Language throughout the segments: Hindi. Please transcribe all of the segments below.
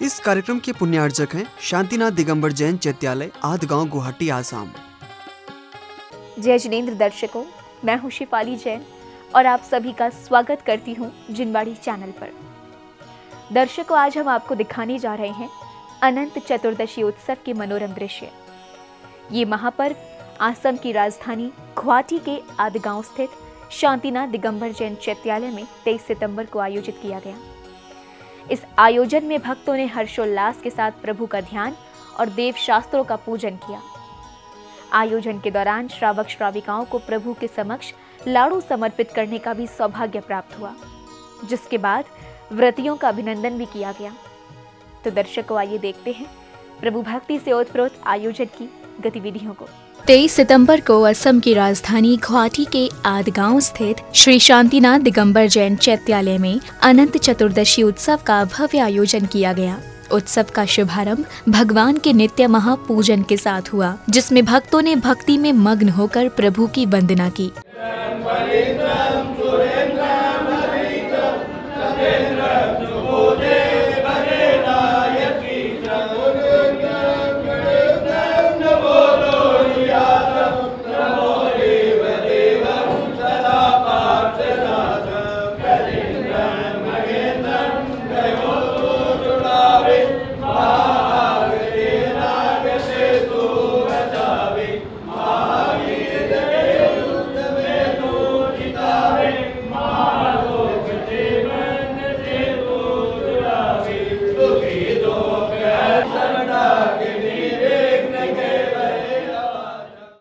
इस कार्यक्रम के पुण्यार्जक हैं शांतिनाथ दिगंबर जैन चैत्यालय, आधगांव, गुवाहाटी, आसाम। जय जिनेंद्र दर्शकों, मैं हूं शिफाली जैन और आप सभी का स्वागत करती हूं जिनवाड़ी चैनल पर। दर्शकों, आज हम आपको दिखाने जा रहे हैं अनंत चतुर्दशी उत्सव के मनोरम दृश्य। ये महापर्व असम की राजधानी गुवाहाटी के आधगांव स्थित शांतिनाथ दिगंबर जैन चैत्यालय में 23 सितंबर को आयोजित किया गया। इस आयोजन में भक्तों ने हर्षोल्लास के साथ प्रभु का ध्यान और देव शास्त्रों का पूजन किया। आयोजन के दौरान श्रावक श्राविकाओं को प्रभु के समक्ष लाड़ू समर्पित करने का भी सौभाग्य प्राप्त हुआ, जिसके बाद व्रतियों का अभिनंदन भी किया गया। तो दर्शकों, आइए देखते हैं प्रभु भक्ति से ओतप्रोत आयोजन की गतिविधियों को। 23 सितंबर को असम की राजधानी गुवाहाटी के आधगांव स्थित श्री शांतिनाथ दिगंबर जैन चैत्यालय में अनंत चतुर्दशी उत्सव का भव्य आयोजन किया गया। उत्सव का शुभारंभ भगवान के नित्य महापूजन के साथ हुआ, जिसमें भक्तों ने भक्ति में मग्न होकर प्रभु की वंदना की।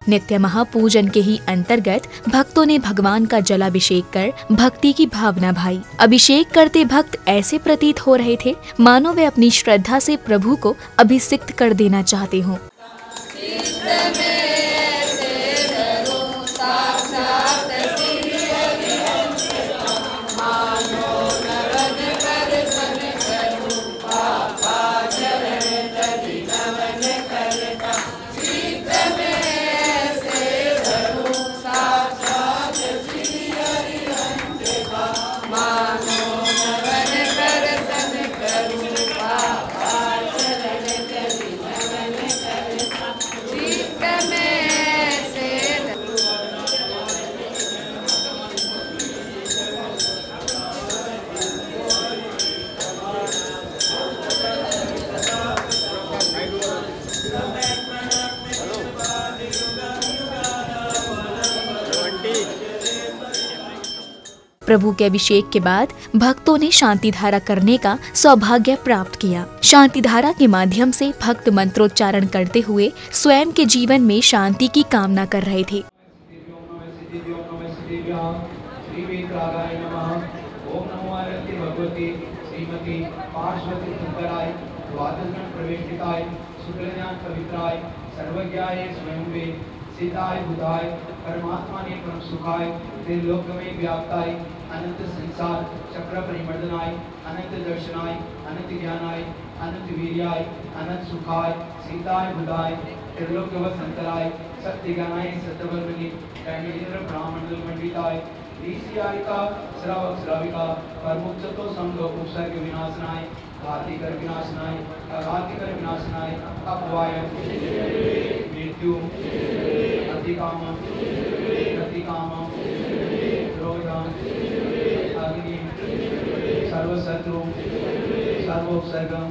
नित्य महापूजन के ही अंतर्गत भक्तों ने भगवान का जलाभिषेक कर भक्ति की भावना भाई। अभिषेक करते भक्त ऐसे प्रतीत हो रहे थे मानो वे अपनी श्रद्धा से प्रभु को अभिषिक्त कर देना चाहते हों। प्रभु के अभिषेक के बाद भक्तों ने शांति धारा करने का सौभाग्य प्राप्त किया। शांति धारा के माध्यम से भक्त मंत्रोच्चारण करते हुए स्वयं के जीवन में शांति की कामना कर रहे थे। सीताय बुधाय परमात्मा ने परम सुखाय त्रिलोक में व्याप्ताय अनंत संसार चक्र परिमर्दनाय अनंत दर्शनाय अनंत ज्ञानाय अनंत वीर्याय अनंत सुखाय सीताय बुधाय त्रिलोक वसंतराय सत्य ज्ञानाय सत्यवल्लभि कैंडीन्द्र ब्राह्मण मंडिताय ऋषियारिका श्रावक श्राविका परमुच्चतो संग उपसर्ग विनाशनाय घातिकर विनाशनाय अघातिकर विनाशनाय अपवाय मृत्यु अतिकाम प्रतिकाम क्रोधम अग्नि सर्वशत्रु सर्वोपसर्गम।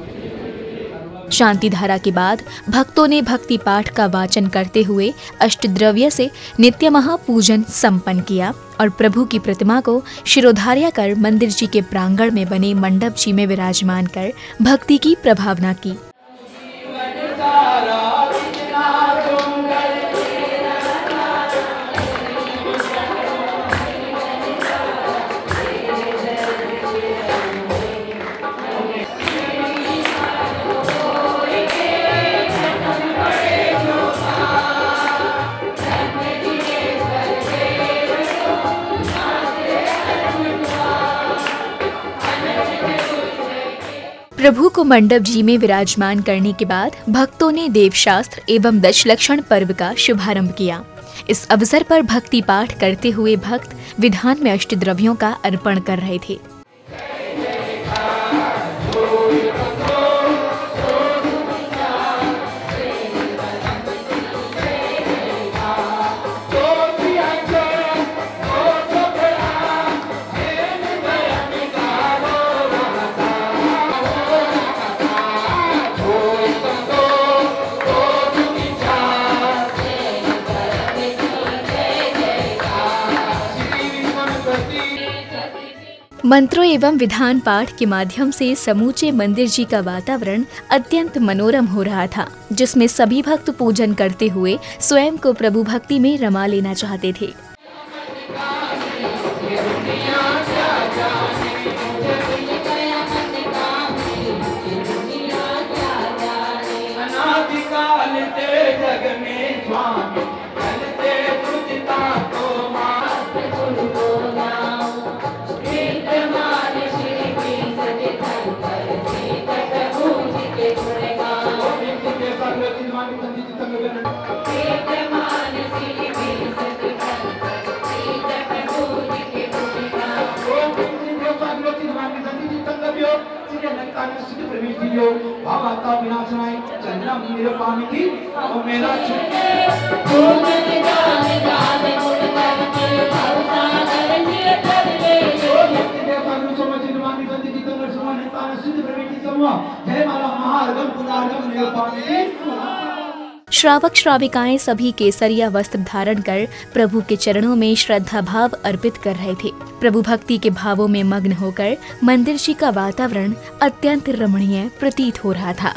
शांति धारा के बाद भक्तों ने भक्ति पाठ का वाचन करते हुए अष्टद्रव्य से नित्य महापूजन संपन्न किया और प्रभु की प्रतिमा को शिरोधार्य कर मंदिर जी के प्रांगण में बने मंडप जी में विराजमान कर भक्ति की प्रभावना की। प्रभु को मंडप जी में विराजमान करने के बाद भक्तों ने देवशास्त्र एवं दशलक्षण पर्व का शुभारंभ किया। इस अवसर पर भक्ति पाठ करते हुए भक्त विधान में अष्टद्रव्यों का अर्पण कर रहे थे। मंत्रों एवं विधान पाठ के माध्यम से समूचे मंदिर जी का वातावरण अत्यंत मनोरम हो रहा था, जिसमें सभी भक्त पूजन करते हुए स्वयं को प्रभु भक्ति में रमा लेना चाहते थे। श्रावक श्राविकाएं सभी केसरिया वस्त्र धारण कर प्रभु के चरणों में श्रद्धा भाव अर्पित कर रहे थे। प्रभु भक्ति के भावों में मग्न होकर मंदिर जी का वातावरण अत्यंत रमणीय प्रतीत हो रहा था।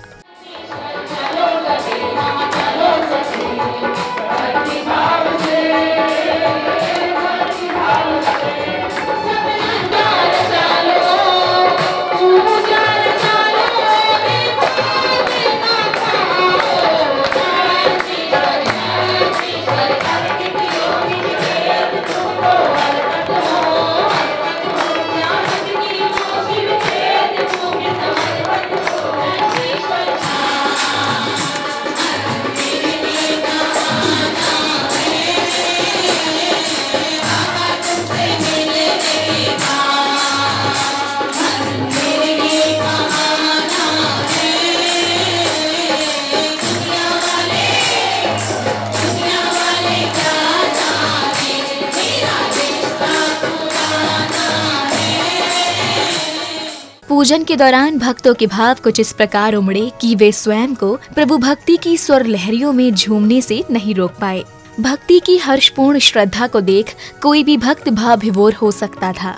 पूजन के दौरान भक्तों के भाव कुछ इस प्रकार उमड़े कि वे स्वयं को प्रभु भक्ति की स्वर लहरियों में झूमने से नहीं रोक पाए। भक्ति की हर्षपूर्ण श्रद्धा को देख कोई भी भक्त भाव विभोर हो सकता था।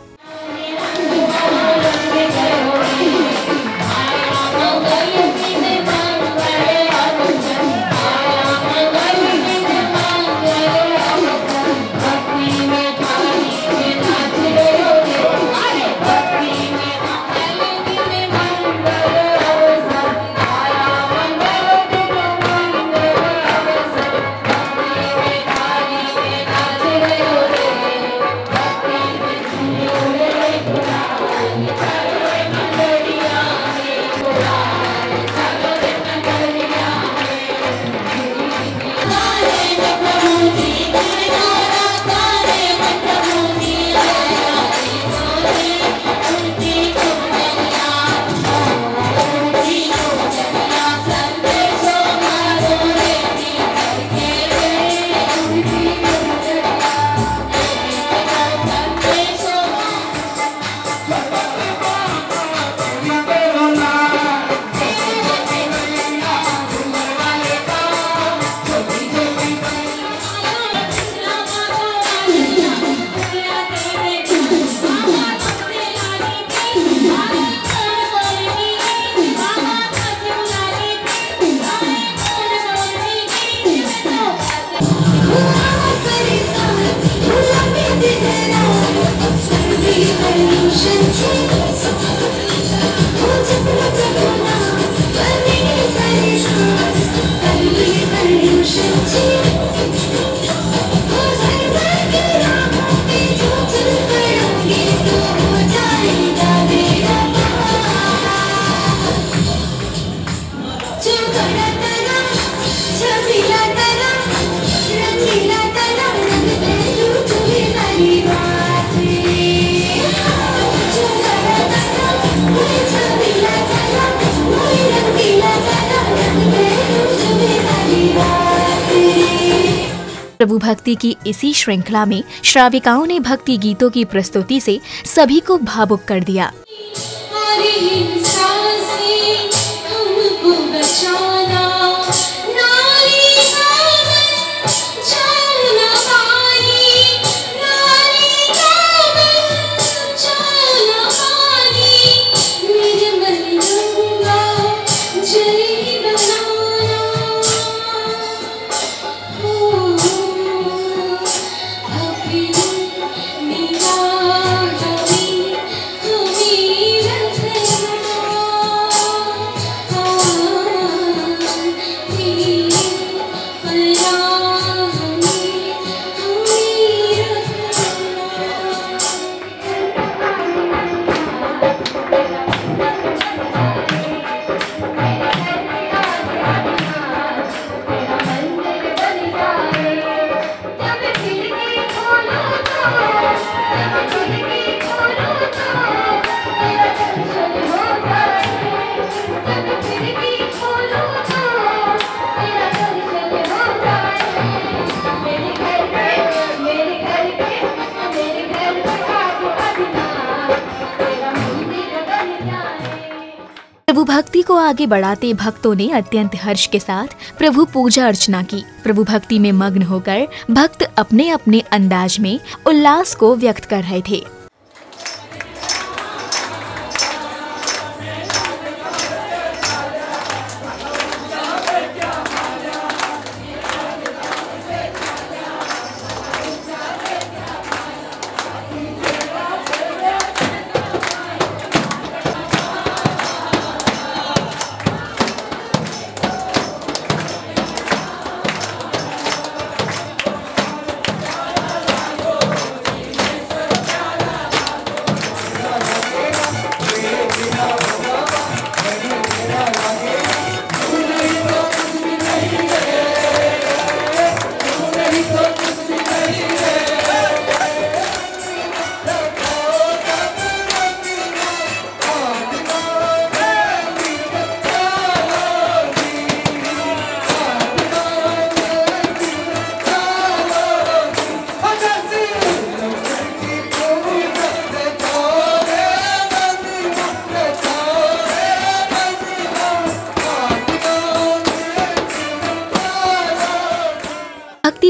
प्रभु भक्ति की इसी श्रृंखला में श्राविकाओं ने भक्ति गीतों की प्रस्तुति से सभी को भावुक कर दिया। प्रभु भक्ति को आगे बढ़ाते भक्तों ने अत्यंत हर्ष के साथ प्रभु पूजा अर्चना की। प्रभु भक्ति में मग्न होकर भक्त अपने अपने अंदाज में उल्लास को व्यक्त कर रहे थे।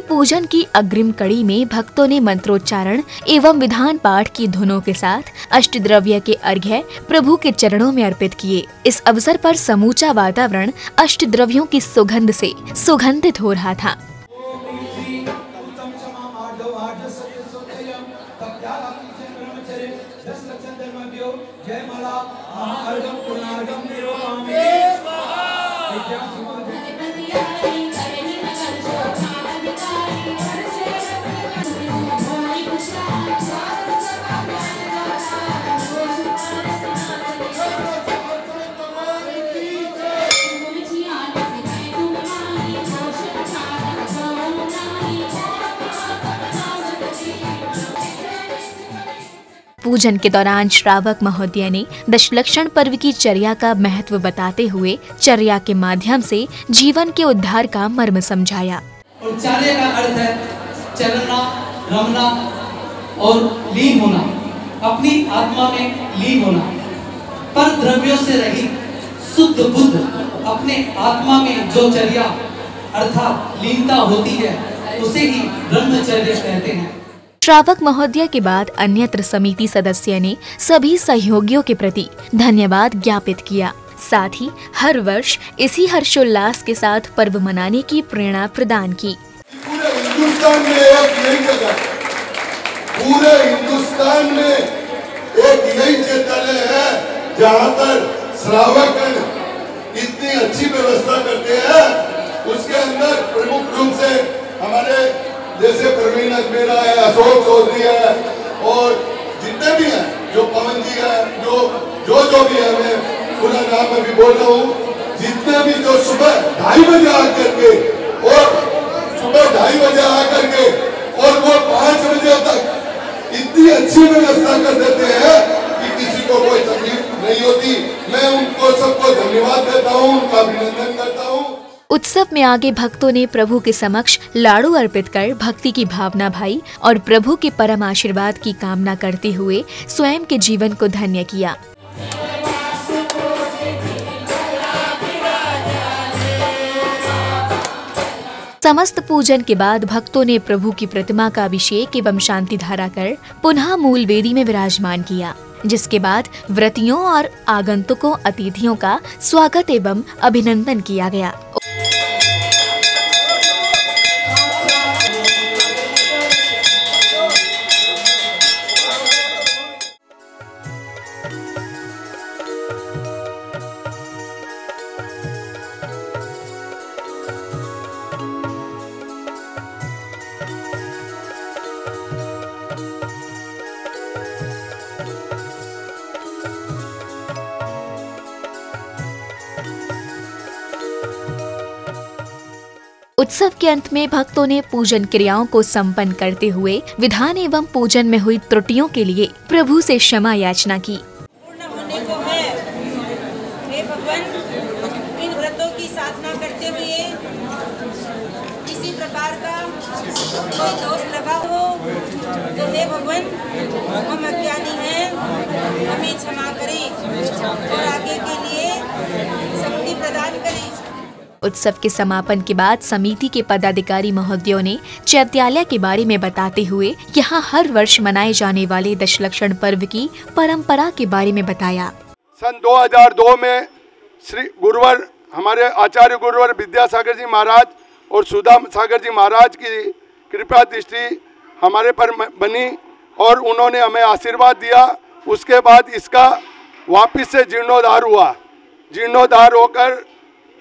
पूजन की अग्रिम कड़ी में भक्तों ने मंत्रोच्चारण एवं विधान पाठ की धुनों के साथ अष्टद्रव्य के अर्घ्य प्रभु के चरणों में अर्पित किए। इस अवसर पर समूचा वातावरण अष्टद्रव्यों की सुगंध से सुगंधित हो रहा था। पूजन के दौरान श्रावक महोदय ने दशलक्षण पर्व की चर्या का महत्व बताते हुए चर्या के माध्यम से जीवन के उद्धार का मर्म समझाया। और चर्या का अर्थ है चलना, रमना और लीन होना, अपनी आत्मा में लीन होना, पर द्रव्यों से रहित शुद्ध बुद्ध अपने आत्मा में जो चर्या अर्थात लीनता होती है उसे ही ब्रह्मचर्य कहते हैं। श्रावक महोदय के बाद अन्यत्र समिति सदस्य ने सभी सहयोगियों के प्रति धन्यवाद ज्ञापित किया। साथ ही हर वर्ष इसी हर्षोल्लास के साथ पर्व मनाने की प्रेरणा प्रदान की। पूरे हिंदुस्तान में एक यही जगह, पूरे हिंदुस्तान में एक यही चैत्यालय है जहाँ पर श्रावक इतनी अच्छी व्यवस्था करते हैं। उसके अंदर प्रमुख रूप से हमारे जैसे प्रवीण अजमेरा है, अशोक चौधरी है और जितने भी हैं, जो पवन जी है, जो भी है, मैं पूरा नाम अभी बोल रहा हूँ, जितने भी जो सुबह 2:30 बजे आकर के और सुबह 2:30 बजे आकर के और वो 5 बजे तक इतनी अच्छी व्यवस्था कर देते हैं कि किसी को कोई तकलीफ नहीं होती। मैं उनको सबको धन्यवाद देता हूँ, उनका अभिनंदन करता हूँ। उत्सव में आगे भक्तों ने प्रभु के समक्ष लाड़ू अर्पित कर भक्ति की भावना भाई और प्रभु के परम आशीर्वाद की कामना करते हुए स्वयं के जीवन को धन्य किया। समस्त पूजन के बाद भक्तों ने प्रभु की प्रतिमा का अभिषेक एवं शांति धारा कर पुनः मूल वेदी में विराजमान किया, जिसके बाद व्रतियों और आगंतुकों अतिथियों का स्वागत एवं अभिनंदन किया गया। उत्सव के अंत में भक्तों ने पूजन क्रियाओं को संपन्न करते हुए विधान एवं पूजन में हुई त्रुटियों के लिए प्रभु से क्षमा याचना की। पूर्ण होने को है। हे भगवान, इन व्रतों की साधना करते हुए किसी प्रकार का कोई दोष लगा हो तो हे भगवान, हम अज्ञानी हैं, हमें क्षमा करें और आगे के लिए उत्सव के समापन के बाद समिति के पदाधिकारी महोदयों ने चैत्यालय के बारे में बताते हुए यहाँ हर वर्ष मनाए जाने वाले दशलक्षण पर्व की परंपरा के बारे में बताया। सन 2002 में श्री गुरुवर हमारे आचार्य गुरुवर विद्यासागर जी महाराज और सुधा सागर जी महाराज की कृपा दृष्टि हमारे पर बनी और उन्होंने हमें आशीर्वाद दिया। उसके बाद इसका वापस से जीर्णोद्धार हुआ। जीर्णोद्धार होकर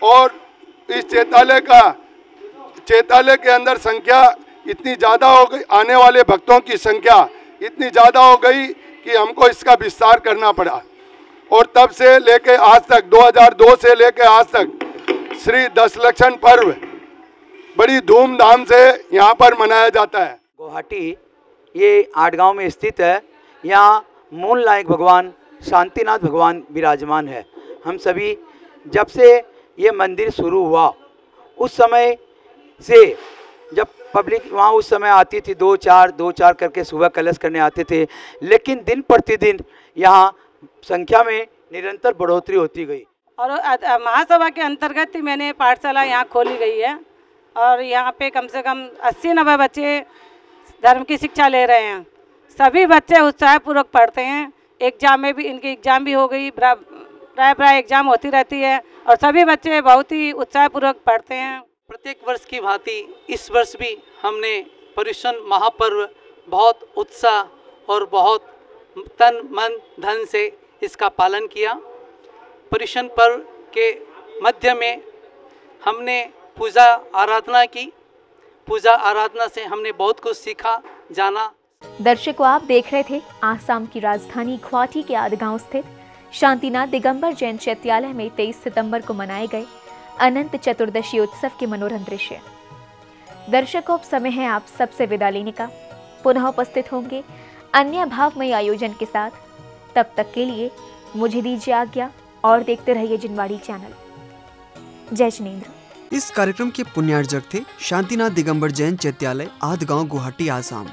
और इस चैत्यालय के अंदर संख्या इतनी ज़्यादा हो गई, आने वाले भक्तों की संख्या इतनी ज़्यादा हो गई कि हमको इसका विस्तार करना पड़ा। और तब से लेके आज तक 2002 से लेके आज तक श्री दशलक्षण पर्व बड़ी धूमधाम से यहाँ पर मनाया जाता है। गुवाहाटी ये 8 गांव में स्थित है। यहाँ मूल नायक भगवान शांतिनाथ भगवान विराजमान है। हम सभी जब से ये मंदिर शुरू हुआ उस समय से जब पब्लिक वहाँ उस समय आती थी 2-4 करके सुबह कलश करने आते थे, लेकिन दिन प्रतिदिन यहाँ संख्या में निरंतर बढ़ोतरी होती गई। और महासभा के अंतर्गत मैंने पाठशाला यहाँ खोली गई है और यहाँ पे कम से कम 80-90 बच्चे धर्म की शिक्षा ले रहे हैं। सभी बच्चे उत्साहपूर्वक पढ़ते हैं। एग्जाम में भी इनकी एग्जाम भी हो गई, प्राय एग्जाम होती रहती है और सभी बच्चे बहुत ही उत्साहपूर्वक पढ़ते हैं। प्रत्येक वर्ष की भांति इस वर्ष भी हमने पर्युषण महापर्व बहुत उत्साह और बहुत तन मन धन से इसका पालन किया। पर्युषण पर्व के मध्य में हमने पूजा आराधना की। पूजा आराधना से हमने बहुत कुछ सीखा, जाना। दर्शकों, आप देख रहे थे आसाम की राजधानी गुवाहाटी के आदगांव स्थित शांतिनाथ दिगंबर जैन चैत्यालय में 23 सितंबर को मनाए गए अनंत चतुर्दशी उत्सव के मनोरम दृश्य। दर्शकों, अब समय है आप सबसे विदा लेने का। पुनः उपस्थित होंगे अन्य भावमय आयोजन के साथ। तब तक के लिए मुझे दीजिए आज्ञा और देखते रहिए जिनवाड़ी चैनल। जय जिनेंद्र। इस कार्यक्रम के पुण्यार्जक थे शांतिनाथ दिगंबर जैन चैत्यालय, आदगांव, गुवाहाटी, आसाम।